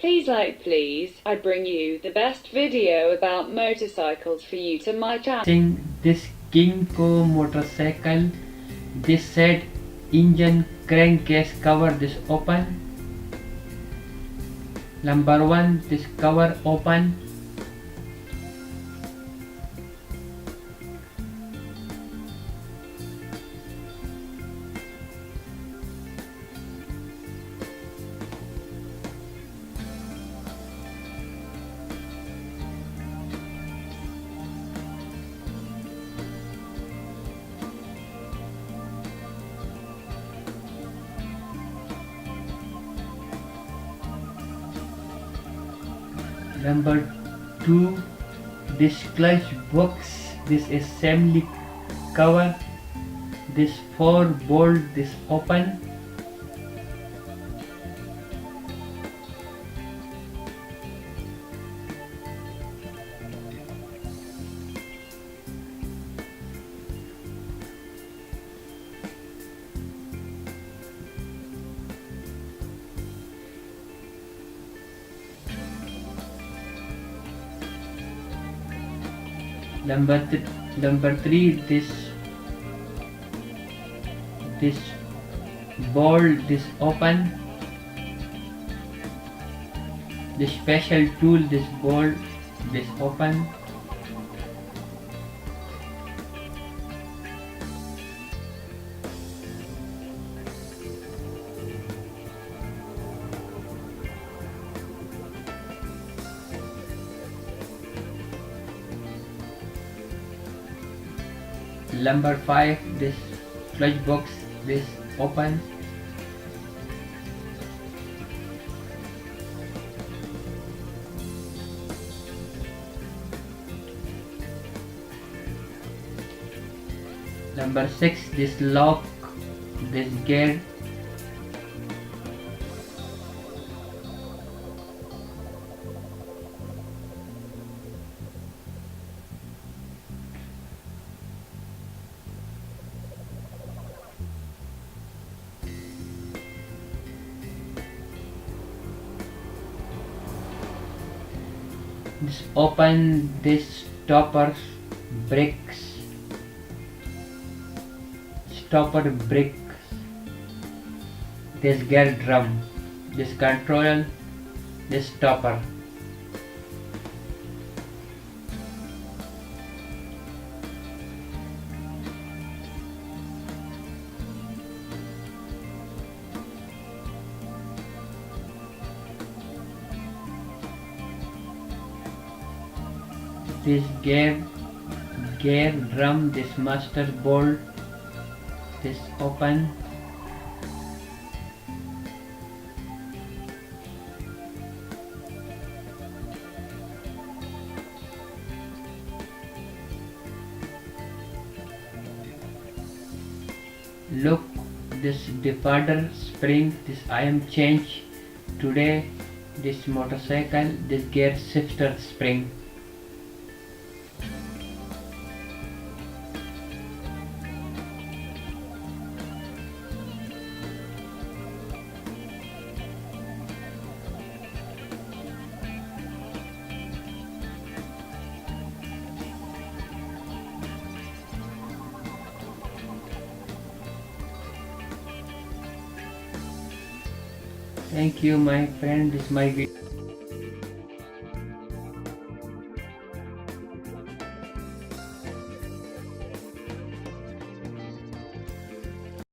Please, I bring you the best video about motorcycles for you to my channel. This Kinko motorcycle, this said engine crankcase cover this open. Number 1, this cover open. Number 2, this clutch box, this assembly cover, this 4 bolt, this open. Number 3, this bolt, this open. The special tool, this bolt, this open. Number 5, this clutch box, this open. Number 6, this lock, this gear. This open, this stopper bricks, this gear drum, this control, this stopper. This gear drum, this master bolt, this open. Look, this diffuser spring, this I am changed today. This motorcycle, this gear shifter spring. Thank you my friend, this is my video.